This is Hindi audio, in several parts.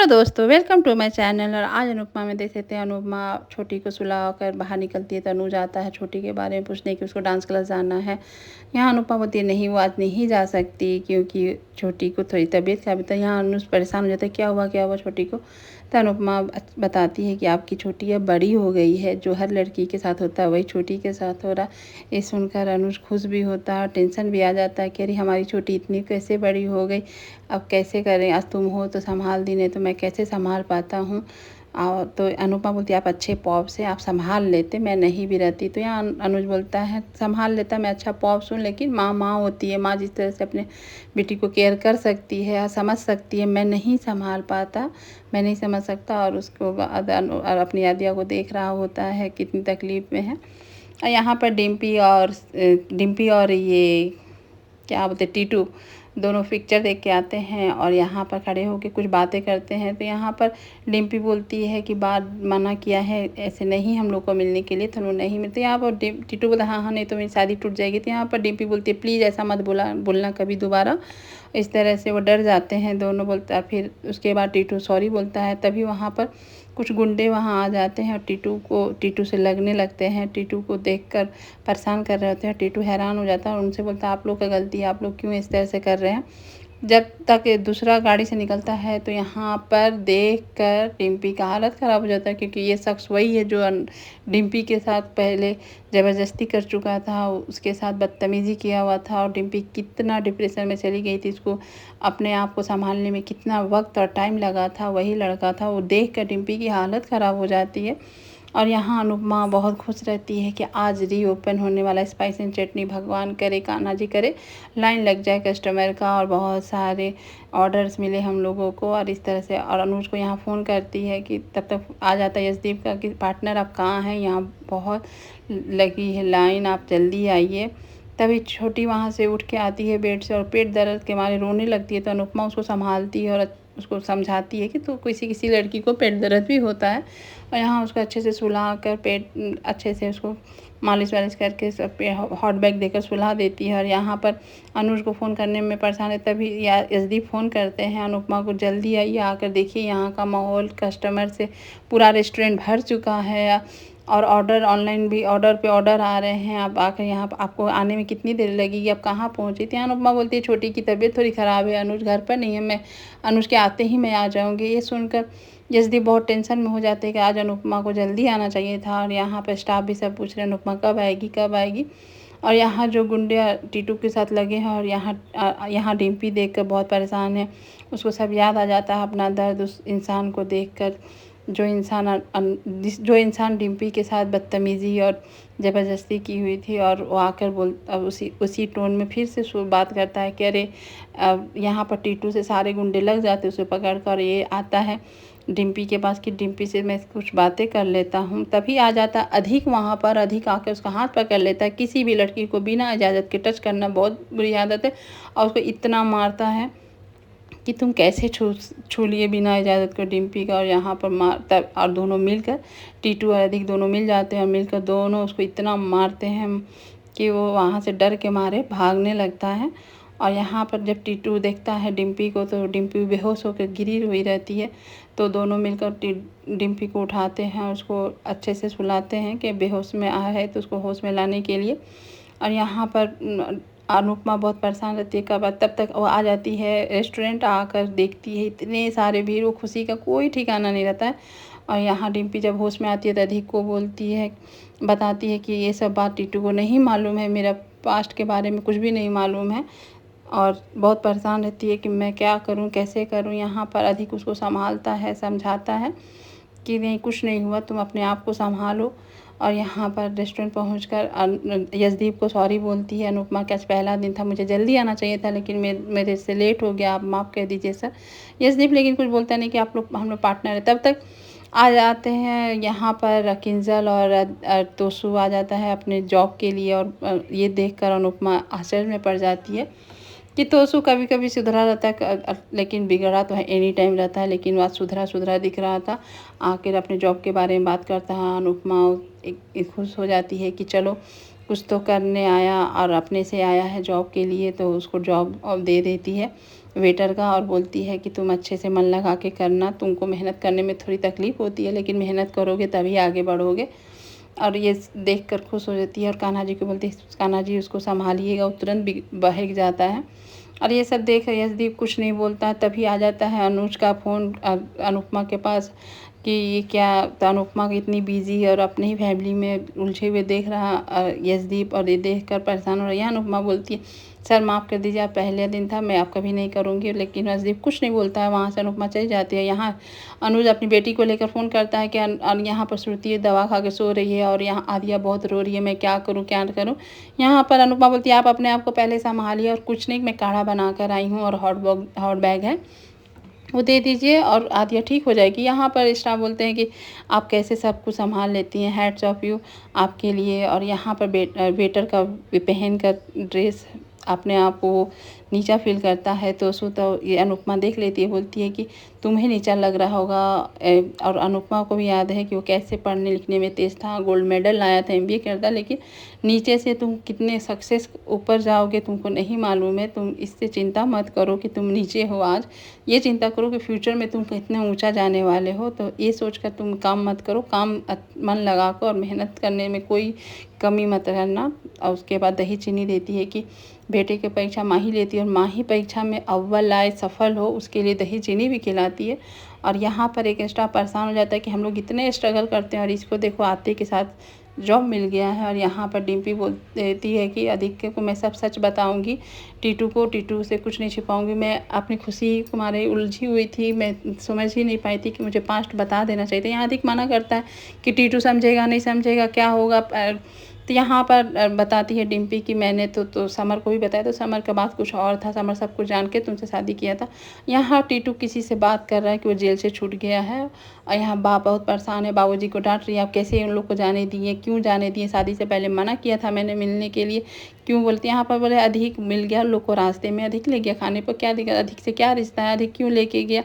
हेलो दोस्तों, वेलकम टू माय चैनल। और आज अनुपमा में देख सकते हैं, अनुपमा छोटी को सुलाकर बाहर निकलती है तो अनुज आता है छोटी के बारे में पूछने कि उसको डांस क्लास जाना है। यहाँ अनुपमा बोलती है नहीं, वो आज नहीं जा सकती क्योंकि छोटी को थोड़ी तबीयत खराब होता है। यहाँ अनुज परेशान हो जाता है, क्या हुआ छोटी को। तो अनुपमा बताती है कि आपकी छोटी अब बड़ी हो गई है, जो हर लड़की के साथ होता है वही छोटी के साथ हो रहा। ये सुनकर अनुज खुश भी होता है और टेंशन भी आ जाता है कि अरे हमारी छोटी इतनी कैसे बड़ी हो गई, अब कैसे करें। आज तुम हो तो संभाल दी, नहीं तो मैं कैसे संभाल पाता हूँ। और तो अनुपमा बोलती है आप अच्छे पॉप से आप संभाल लेते, मैं नहीं भी रहती। तो यहाँ अनुज बोलता है संभाल लेता, मैं अच्छा पॉप हूँ, लेकिन माँ माँ होती है, माँ जिस तरह से अपने बेटी को केयर कर सकती है, समझ सकती है, मैं नहीं संभाल पाता, मैं नहीं समझ सकता। और उसको बाद और अपनी आदिया को देख रहा होता है कितनी तकलीफ़ में है। और यहाँ पर डिम्पी और ये क्या बोलते टीटू दोनों पिक्चर देख के आते हैं और यहाँ पर खड़े होकर कुछ बातें करते हैं। तो यहाँ पर डिम्पी बोलती है कि बात मना किया है, ऐसे नहीं हम लोग को मिलने के लिए, तो लोग नहीं मिलते। यहाँ पर टीटू बोला हाँ नहीं तो मेरी शादी टूट जाएगी। तो यहाँ पर डिम्पी बोलती है प्लीज़ ऐसा मत बोलना कभी दोबारा। इस तरह से वो डर जाते हैं दोनों। बोलता है फिर उसके बाद टीटू सॉरी बोलता है। तभी वहाँ पर कुछ गुंडे वहाँ आ जाते हैं और टीटू से लगने लगते हैं। टीटू को देखकर परेशान कर रहे होते हैं। टीटू हैरान हो जाता है और उनसे बोलता है आप लोग का गलती है, आप लोग क्यों इस तरह से कर रहे हैं। जब तक दूसरा गाड़ी से निकलता है तो यहाँ पर देखकर डिम्पी का हालत ख़राब हो जाता है, क्योंकि ये शख्स वही है जो डिम्पी के साथ पहले ज़बरदस्ती कर चुका था, उसके साथ बदतमीज़ी किया हुआ था। और डिम्पी कितना डिप्रेशन में चली गई थी, इसको अपने आप को संभालने में कितना वक्त और टाइम लगा था, वही लड़का था। वो देख कर डिम्पी की हालत ख़राब हो जाती है। और यहाँ अनुपमा बहुत खुश रहती है कि आज रीओपन होने वाला स्पाइस एंड चटनी, भगवान करे कान्हा जी करे लाइन लग जाए कस्टमर का और बहुत सारे ऑर्डर्स मिले हम लोगों को। और इस तरह से और अनुज को यहाँ फ़ोन करती है कि तब तक आ जाता है यशदीप का कि पार्टनर आप कहाँ हैं, यहाँ बहुत लगी है लाइन, आप जल्दी आइए। तभी छोटी वहाँ से उठ के आती है बेड से और पेट दर्द के मारे रोने लगती है। तो अनुपमा उसको संभालती है और उसको समझाती है कि तो किसी लड़की को पेट दर्द भी होता है। और यहाँ उसको अच्छे से सुला कर पेट अच्छे से उसको मालिश वालिश करके सब पे हॉट बैग देकर सुला देती है। और यहाँ पर अनुज को फ़ोन करने में परेशान है। तभी यशदीप फ़ोन करते हैं अनुपमा को, जल्दी आइए, आकर देखिए यहाँ का माहौल, कस्टमर से पूरा रेस्टोरेंट भर चुका है और ऑर्डर ऑनलाइन भी ऑर्डर पे ऑर्डर आ रहे हैं। आप आकर यहाँ आपको आने में कितनी देर लगेगी, आप कहाँ पहुँची थी। अनुपमा बोलती है छोटी की तबीयत थोड़ी ख़राब है, अनुज घर पर नहीं है, मैं अनुज के आते ही मैं आ जाऊँगी। ये सुनकर यशदीप बहुत टेंशन में हो जाते हैं कि आज अनुपमा को जल्दी आना चाहिए था। और यहाँ पर स्टाफ भी सब पूछ रहे हैं अनुपमा कब आएगी। और यहाँ जो गुंडे टीटू के साथ लगे हैं और यहाँ डिम्पी देखकर बहुत परेशान है। उसको सब याद आ जाता है अपना दर्द उस इंसान को देखकर, जो इंसान डिम्पी के साथ बदतमीज़ी और ज़बरदस्ती की हुई थी। और वो आकर अब उसी टोन में फिर से बात करता है कि अरे यहाँ पर टीटू से सारे गुंडे लग जाते उसे पकड़ कर। ये आता है डिम्पी के पास कि डिम्पी से मैं कुछ बातें कर लेता हूँ। तभी आ जाता अधिक वहाँ पर। अधिक आकर उसका हाथ पकड़ लेता है। किसी भी लड़की को बिना इजाज़त के टच करना बहुत बुरी आदत है। और उसको इतना मारता है कि तुम कैसे छू लिए बिना इजाज़त के डिम्पी का। और यहाँ पर तब और दोनों मिलकर टीटू और अधिक दोनों मिल जाते हैं और मिलकर दोनों उसको इतना मारते हैं कि वो वहाँ से डर के मारे भागने लगता है। और यहाँ पर जब टीटू देखता है डिम्पी को तो डिम्पी बेहोश होकर गिरी हुई रहती है। तो दोनों मिलकर डिम्पी को उठाते हैं और उसको अच्छे से सुलाते हैं कि बेहोश में आया है तो उसको होश में लाने के लिए। और यहाँ पर अनुपमा बहुत परेशान रहती है। तब तक वो आ जाती है रेस्टोरेंट, आकर देखती है इतने सारे भीड़, वो खुशी का कोई ठिकाना नहीं रहता है। और यहाँ डिम्पी जब होश में आती है तो अधिक को बताती है कि ये सब बात टीटू को नहीं मालूम है, मेरा पास्ट के बारे में कुछ भी नहीं मालूम है। और बहुत परेशान रहती है कि मैं क्या करूं, कैसे करूं। यहाँ पर अधिक उसको संभालता है, समझाता है कि नहीं कुछ नहीं हुआ, तुम अपने आप को संभालो। और यहाँ पर रेस्टोरेंट पहुंचकर यशदीप को सॉरी बोलती है अनुपमा कि आज पहला दिन था, मुझे जल्दी आना चाहिए था, लेकिन मेरे से लेट हो गया, आप माफ़ कर दीजिए सर। यशदीप लेकिन कुछ बोलता नहीं कि हम लोग पार्टनर है। तब तक आ जाते हैं यहाँ पर किंजल और तोसू आ जाता है अपने जॉब के लिए। और ये देखकर अनुपमा आश्चर्य में पड़ जाती है कि तोसू कभी कभी सुधरा रहता है, लेकिन बिगड़ा तो है एनी टाइम रहता है। लेकिन वह सुधरा दिख रहा था। आखिर अपने जॉब के बारे में बात करता है। अनुपमा एक खुश हो जाती है कि चलो कुछ तो करने आया और अपने से आया है जॉब के लिए, तो उसको जॉब दे देती है। वेटर का और बोलती है कि तुम अच्छे से मन लगा के करना, तुमको मेहनत करने में थोड़ी तकलीफ़ होती है लेकिन मेहनत करोगे तभी आगे बढ़ोगे। और ये देखकर खुश हो जाती है और कान्हा जी को बोलती है कान्हा जी उसको सँभालिएगा, वो तुरंत बहक जाता है। और ये सब देख यशदीप कुछ नहीं बोलता है। तभी आ जाता है अनुज का फ़ोन अनुपमा के पास कि ये क्या, तो अनुपमा इतनी बिज़ी और अपनी ही फैमिली में उलझे हुए देख रहा यशदीप, और ये देखकर परेशान हो रही है। अनुपमा बोलती है सर माफ़ कर दीजिए, आप पहले दिन था, मैं अब कभी नहीं करूँगी। लेकिन यशदीप कुछ नहीं बोलता है। वहाँ से अनुपमा चली जाती है। यहाँ अनुज अपनी बेटी को लेकर फ़ोन करता है कि यहाँ पर श्रुति दवा खा के सो रही है और यहाँ आदिया बहुत रो रही है, मैं क्या करूँ क्या करूँ। यहाँ पर अनुपमा बोलती है आप अपने आप को पहले संभालिए, और कुछ नहीं, मैं काढ़ा बना कर आई हूँ और हॉट बैग है वो दे दीजिए और आदिया ठीक हो जाएगी। यहाँ पर स्टाफ बोलते हैं कि आप कैसे सब कुछ संभाल लेती हैं, हैट्स ऑफ यू आपके लिए। और यहाँ पर वेटर का पहन कर ड्रेस अपने आप को नीचा फील करता है तो ये अनुपमा देख लेती है, बोलती है कि तुम्हें नीचा लग रहा होगा। और अनुपमा को भी याद है कि वो कैसे पढ़ने लिखने में तेज़ था, गोल्ड मेडल लाया था, MBA करता, लेकिन नीचे से तुम कितने सक्सेस ऊपर जाओगे तुमको नहीं मालूम है। तुम इससे चिंता मत करो कि तुम नीचे हो आज, ये चिंता करो कि फ्यूचर में तुम कितना ऊंचा जाने वाले हो। तो ये सोचकर तुम काम मत करो, काम मन लगा कर और मेहनत करने में कोई कमी मत करना। और उसके बाद दही चीनी देती है कि बेटे की परीक्षा माँ ही लेती है और माँ ही परीक्षा में अव्वल आए, सफल हो, उसके लिए दही चीनी भी खिलाती है। और यहाँ पर एक स्टाफ परेशान हो जाता है कि हम लोग इतने स्ट्रगल करते हैं और इसको देखो आते के साथ जॉब मिल गया है। और यहाँ पर डिम्पी बोल देती है कि आदित्य को मैं सब सच बताऊंगी, टीटू से कुछ नहीं छिपाऊंगी। मैं अपनी खुशी तुम्हारे उलझी हुई थी, मैं समझ ही नहीं पाई थी कि मुझे पास्ट बता देना चाहिए था। यहाँ आदित्य मना करता है कि टीटू समझेगा नहीं समझेगा क्या होगा। तो यहाँ पर बताती है डिम्पी कि मैंने तो समर को भी बताया, तो समर का बात कुछ और था, समर सब कुछ जान के तुमसे शादी किया था। यहाँ टीटू किसी से बात कर रहा है कि वो जेल से छूट गया है। और यहाँ बाप बहुत परेशान है, बाबूजी को डांट रही है, आप कैसे उन लोग को जाने दिए, क्यों जाने दिए, शादी से पहले मना किया था मैंने मिलने के लिए, क्यों बोलती है। यहाँ पर बोले अधिक मिल गया लोग को, रास्ते में अधिक ले गया खाने पर, क्या दिक्कत, अधिक से क्या रिश्ता है, अधिक क्यों लेके गया,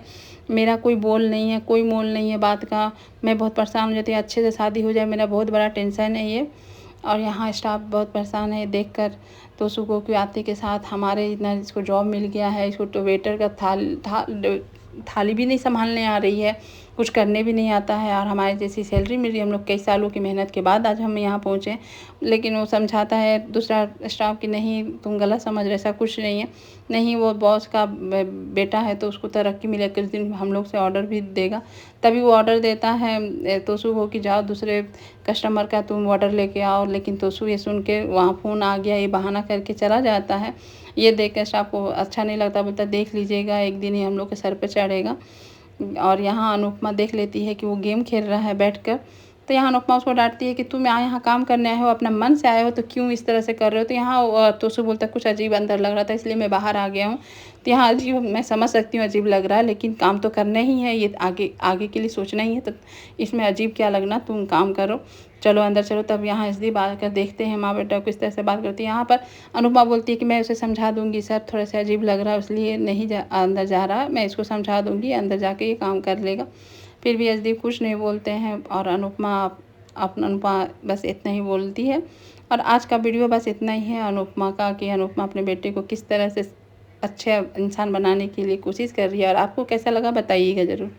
मेरा कोई बोल नहीं है, कोई मोल नहीं है बात का, मैं बहुत परेशान हो जाती हूँ, अच्छे से शादी हो जाए, मेरा बहुत बड़ा टेंशन है ये। और यहाँ स्टाफ बहुत परेशान है देखकर तोसू को कि आते के साथ हमारे इतना इसको जॉब मिल गया है, इसको तो वेटर का थाली भी नहीं संभालने आ रही है, कुछ करने भी नहीं आता है, और हमारी जैसी सैलरी मिल रही है, हम लोग कई सालों की मेहनत के बाद आज हम यहाँ पहुँचे। लेकिन वो समझाता है दूसरा स्टाफ कि नहीं तुम गलत समझ रहे, ऐसा कुछ नहीं है, नहीं वो बॉस का बेटा है तो उसको तरक्की मिले, कुछ दिन हम लोग से ऑर्डर भी देगा। तभी वो ऑर्डर देता है तोसू को कि जाओ दूसरे कस्टमर का तुम ऑर्डर लेके आओ। लेकिन तोसू ये सुन के वहाँ फ़ोन आ गया, ये बहाना करके चला जाता है। ये देख कर स्टाफ को अच्छा नहीं लगता, बोलता देख लीजिएगा एक दिन ही हम लोग के सर पे चढ़ेगा। और यहाँ अनुपमा देख लेती है कि वो गेम खेल रहा है बैठकर। तो यहाँ अनुपमा उसको डांटती है कि तुम यहाँ काम करने आए हो, अपना मन से आए हो, तो क्यों इस तरह से कर रहे हो। तो यहाँ तोसू बोलता है कुछ अजीब अंदर लग रहा था इसलिए मैं बाहर आ गया हूँ। तो यहाँ अजीब मैं समझ सकती हूँ अजीब लग रहा है, लेकिन काम तो करना ही है, ये आगे आगे के लिए सोचना ही है, तो इसमें अजीब क्या लगना, तुम काम करो, चलो अंदर चलो। तब यहाँ इसलिए बात कर देखते हैं माँ बेटा को इस तरह से बात करती है। यहाँ पर अनुपमा बोलती है कि मैं उसे समझा दूंगी, सर थोड़ा सा अजीब लग रहा है इसलिए नहीं अंदर जा रहा, मैं इसको समझा दूंगी, अंदर जाके ये काम कर लेगा। फिर भी यशदीप कुछ नहीं बोलते हैं और अनुपमा बस इतना ही बोलती है। और आज का वीडियो बस इतना ही है अनुपमा का, कि अनुपमा अपने बेटे को किस तरह से अच्छे इंसान बनाने के लिए कोशिश कर रही है। और आपको कैसा लगा बताइएगा ज़रूर।